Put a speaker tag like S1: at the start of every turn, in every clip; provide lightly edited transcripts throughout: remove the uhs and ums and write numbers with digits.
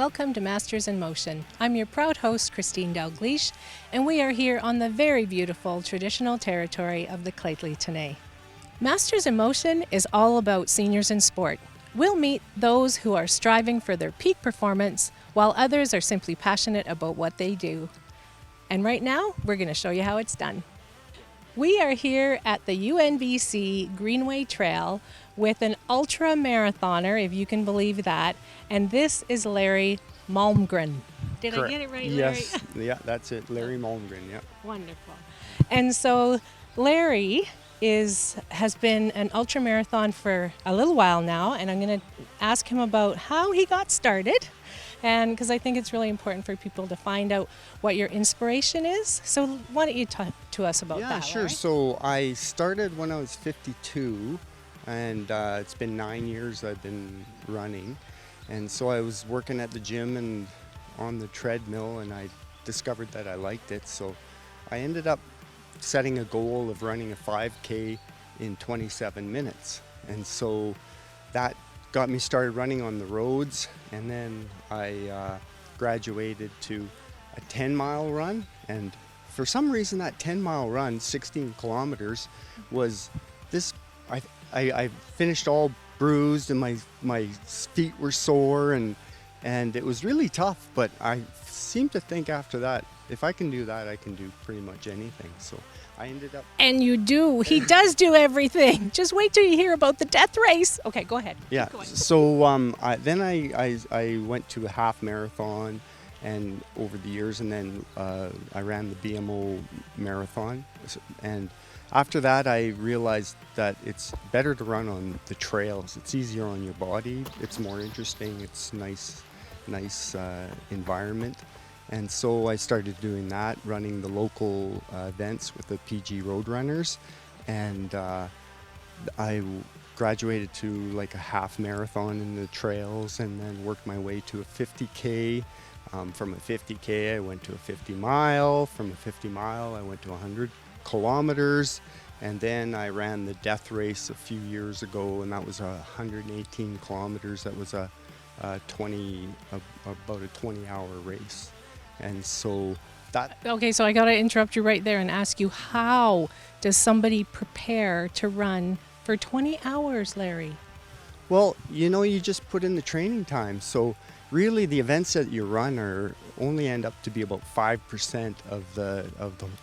S1: welcome to Masters in Motion. I'm your proud host, Christine Dalgleish, and we are here on the very beautiful traditional territory of the Claytley Tenay. Masters in Motion is all about seniors in sport. We'll meet those who are striving for their peak performance, while others are simply passionate about what they do. And right now, we're going to show you how it's done. We are here at the UNBC Greenway Trail with an ultra marathoner, if you can believe that, and this is Larry Malmgren. Did
S2: Correct.
S1: I get it right,
S2: Yes,
S1: Larry?
S2: yeah, that's it, Larry Malmgren, yeah.
S1: Wonderful. And so Larry has been an ultra marathon for a little while now, and I'm going to ask him about how he got started, and because I think it's really important for people to find out what your inspiration is. So why don't you talk to us about that?
S2: Yeah, sure.
S1: Larry?
S2: So I started when I was 52, and it's been 9 years I've been running. And so I was working at the gym and on the treadmill, and I discovered that I liked it. So I ended up setting a goal of running a 5K in 27 minutes. And so that got me started running on the roads, and then I graduated to a 10-mile run. And for some reason, that 10-mile run, 16 kilometers, was this. I finished all bruised, and my feet were sore, and it was really tough. But I seemed to think after that, if I can do that, I can do pretty much anything. So I ended up.
S1: And you do. He does do everything. Just wait till you hear about the death race. Okay, go ahead.
S2: Yeah.
S1: Keep going.
S2: So I went to a half marathon, and over the years, and then I ran the BMO marathon, and after that I realized that it's better to run on the trails. It's easier on your body. It's more interesting. It's nice environment. And so I started doing that, running the local events with the PG Roadrunners, and I graduated to like a half marathon in the trails, and then worked my way to a 50K. From a 50K, I went to a 50 mile. From a 50 mile, I went to 100 kilometers, and then I ran the death race a few years ago, and that was 118 kilometers. That was about a 20-hour race. And so that.
S1: Okay, so I got to interrupt you right there and ask you, how does somebody prepare to run for 20 hours, Larry?
S2: Well, you just put in the training time. So really, the events that you run only end up to be about 5% of the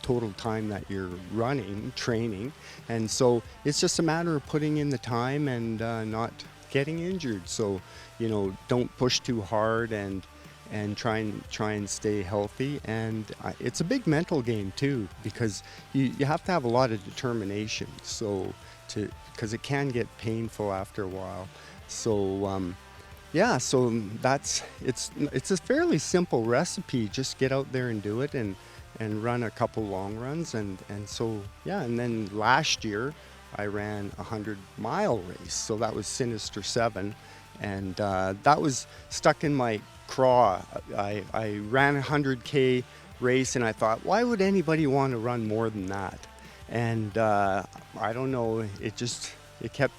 S2: total time that you're running, training. And so it's just a matter of putting in the time and not getting injured. So, don't push too hard, and try and stay healthy. And it's a big mental game too, because you have to have a lot of determination. So because it can get painful after a while. So so it's a fairly simple recipe. Just get out there and do it, and run a couple long runs, and then last year I ran a 100-mile race. So that was Sinister 7, and that was stuck in my craw. I ran a 100K race, and I thought, why would anybody want to run more than that? And I don't know, it kept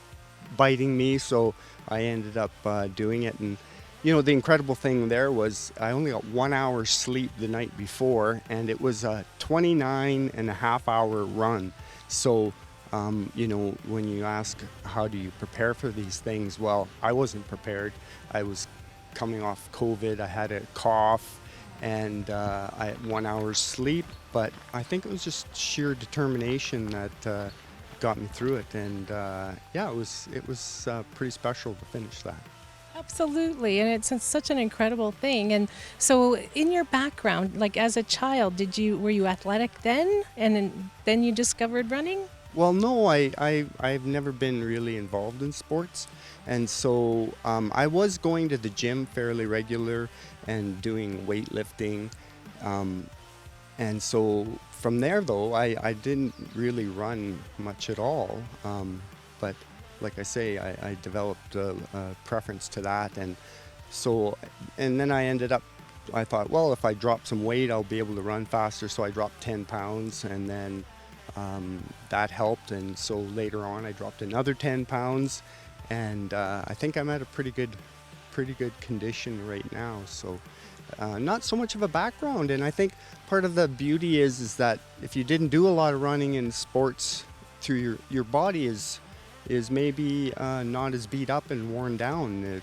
S2: biting me, so I ended up doing it. And the incredible thing there was I only got 1 hour sleep the night before, and it was a 29.5-hour run. So when you ask how do you prepare for these things, well, I wasn't prepared. I was coming off COVID. I had a cough, and I had 1 hour's sleep, but I think it was just sheer determination that got me through it. And it was pretty special to finish that.
S1: Absolutely, and it's such an incredible thing. And so in your background, like as a child, were you athletic then, and then you discovered running?
S2: Well, no, I've never been really involved in sports, and so I was going to the gym fairly regular and doing weightlifting, and so from there though I didn't really run much at all, but like I say, I developed a preference to that, and then I thought, well, if I drop some weight I'll be able to run faster, so I dropped 10 pounds, and then that helped, and so later on I dropped another 10 pounds, and I think I'm at a pretty good pretty good condition right now. So not so much of a background. And I think part of the beauty is that if you didn't do a lot of running in sports, through your body is maybe not as beat up and worn down.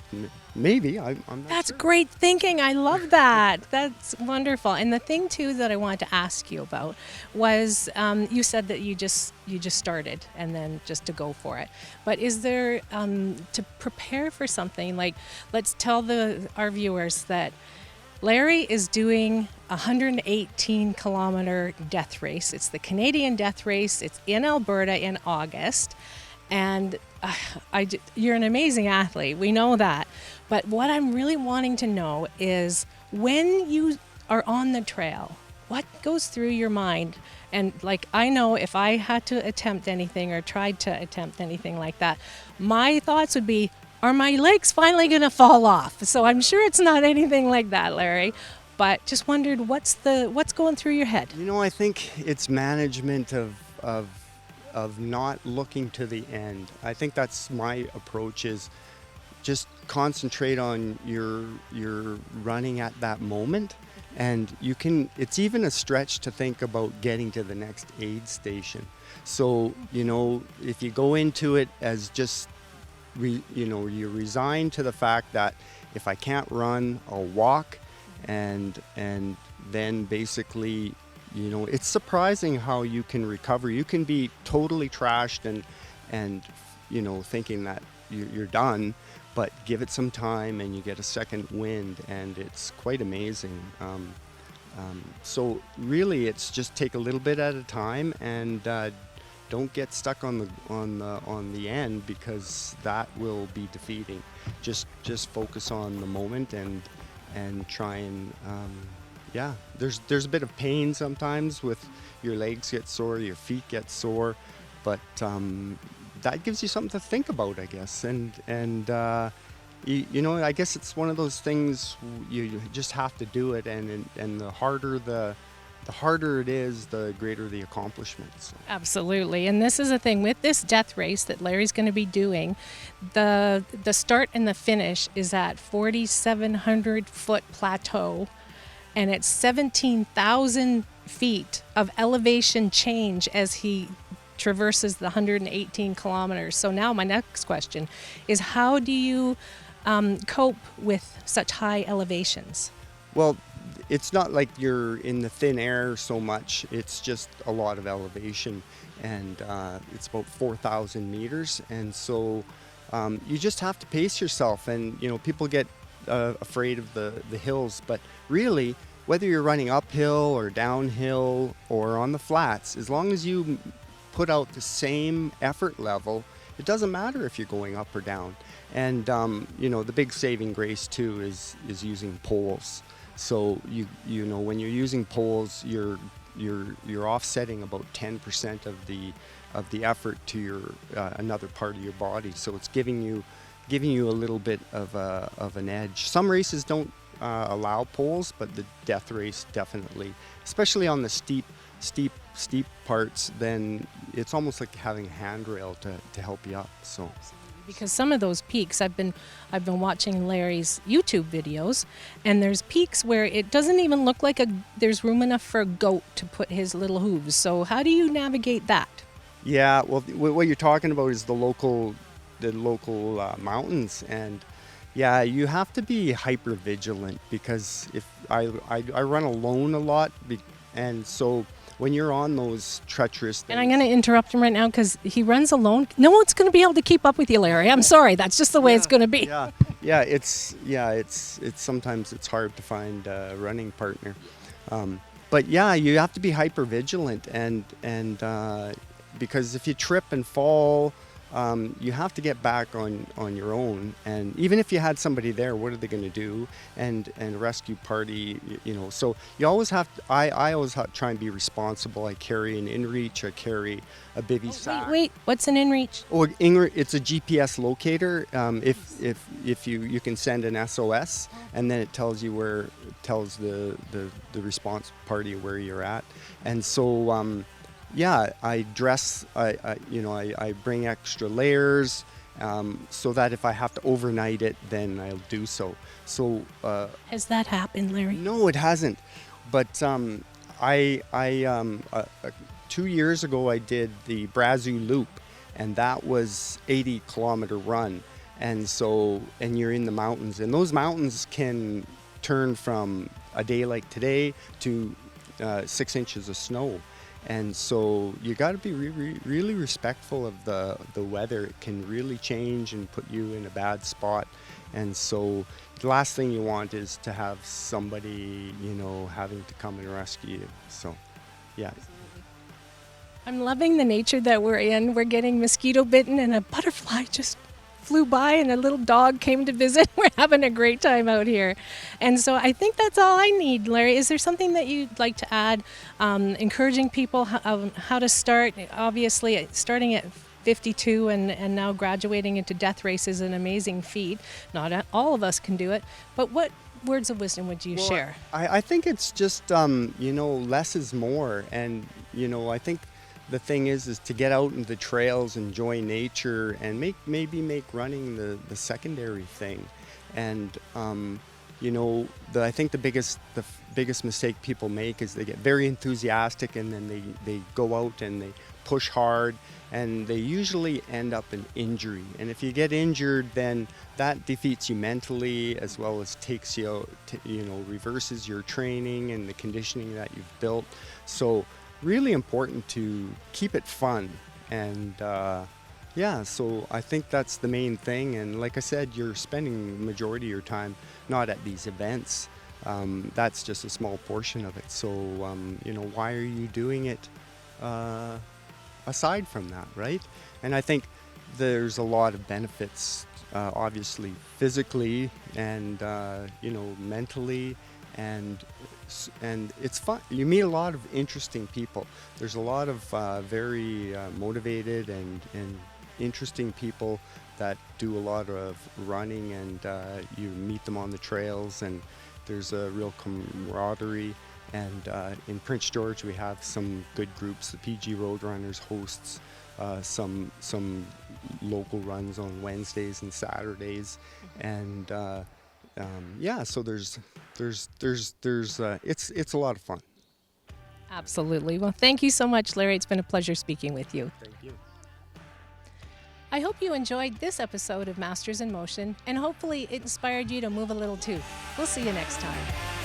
S2: Maybe I'm not
S1: That's
S2: sure.
S1: great thinking. I love that. That's wonderful. And the thing too that I wanted to ask you about was you said that you just started and then just to go for it. But is there to prepare for something like, let's tell our viewers that Larry is doing a 118-kilometer death race. It's the Canadian Death Race. It's in Alberta in August. And you're an amazing athlete. We know that. But what I'm really wanting to know is when you are on the trail, what goes through your mind? And like, I know if I had to attempt anything or tried to attempt anything like that, my thoughts would be, are my legs finally going to fall off? So I'm sure it's not anything like that, Larry. But just wondered what's going through your head?
S2: I think it's management of not looking to the end. I think that's my approach, is just concentrate on your running at that moment. And it's even a stretch to think about getting to the next aid station. So, if you go into it as just you resign to the fact that if I can't run, I'll walk, and then basically, it's surprising how you can recover. You can be totally trashed and thinking that you're done, but give it some time and you get a second wind, and it's quite amazing. So really, it's just take a little bit at a time, and don't get stuck on the end, because that will be defeating. Just focus on the moment and try and there's a bit of pain sometimes with your legs get sore, your feet get sore, but that gives you something to think about, I guess. And I guess it's one of those things you just have to do it, and the harder it is, the greater the accomplishment. So.
S1: Absolutely. And this is the thing with this death race that Larry's going to be doing. The start and the finish is at 4,700 foot plateau, and it's 17,000 feet of elevation change as he traverses the 118 kilometers. So now my next question is, how do you cope with such high elevations?
S2: Well, it's not like you're in the thin air so much. It's just a lot of elevation, and it's about 4,000 meters. And so you just have to pace yourself. And, people get afraid of the hills, but really, whether you're running uphill or downhill or on the flats, as long as you put out the same effort level, it doesn't matter if you're going up or down. And, the big saving grace too is using poles. So when you're using poles, you're offsetting about 10% of the effort to your another part of your body. So it's giving you a little bit of an edge. Some races don't allow poles, but the death race definitely, especially on the steep parts. Then it's almost like having a handrail to help you up. So.
S1: Because some of those peaks, I've been watching Larry's YouTube videos, and there's peaks where it doesn't even look like there's room enough for a goat to put his little hooves. So how do you navigate that?
S2: Yeah, well, what you're talking about is the local mountains, and yeah, you have to be hyper vigilant, because if I run alone a lot, and so. When you're on those treacherous things.
S1: And I'm going to interrupt him right now because he runs alone. No one's going to be able to keep up with you, Larry. I'm sorry. That's just the way it's going to be.
S2: It's sometimes it's hard to find a running partner. But yeah, you have to be hyper vigilant, and because if you trip and fall, you have to get back on your own. And even if you had somebody there, what are they going to do? And rescue party, so you always have to, I always try and be responsible. I carry an inReach, I carry a bivy sack.
S1: Wait, what's an inReach?
S2: Oh, it's a GPS locator. If you can send an SOS, and then it tells you the response party where you're at. And so I dress. I bring extra layers. so that if I have to overnight it, then I'll do so. So
S1: Has that happened, Larry?
S2: no, it hasn't. But I 2 years ago I did the Brazil Loop, and that was 80-kilometer run. And you're in the mountains, and those mountains can turn from a day like today to 6 inches of snow. And so you got to be really respectful of the weather. It can really change and put you in a bad spot. And so the last thing you want is to have somebody, having to come and rescue you. So, yeah.
S1: I'm loving the nature that we're in. We're getting mosquito bitten, and a butterfly just flew by, and a little dog came to visit. We're having a great time out here. And so I think that's all I need, Larry. Is there something that you'd like to add, encouraging people how to start? Obviously, starting at 52 and now graduating into death race is an amazing feat. Not all of us can do it, but what words of wisdom would you share?
S2: I think it's just, less is more. And, I think the thing is to get out into the trails, enjoy nature, and maybe make running the secondary thing. And I think the biggest mistake people make is they get very enthusiastic, and then they go out and they push hard, and they usually end up in injury. And if you get injured, then that defeats you mentally, as well as takes you, reverses your training and the conditioning that you've built. So really important to keep it fun. And so I think that's the main thing. And like I said, you're spending the majority of your time not at these events. That's just a small portion of it. So, why are you doing it aside from that, right? And I think there's a lot of benefits, obviously physically and, mentally, and it's fun. You meet a lot of interesting people. There's a lot of very motivated and interesting people that do a lot of running, and you meet them on the trails, and there's a real camaraderie. And in Prince George, we have some good groups. The PG Roadrunners hosts some local runs on Wednesdays and Saturdays, and so it's a lot of fun.
S1: Absolutely. Well, thank you so much, Larry. It's been a pleasure speaking with you.
S2: Thank you.
S1: I hope you enjoyed this episode of Masters in Motion, and hopefully it inspired you to move a little too. We'll see you next time.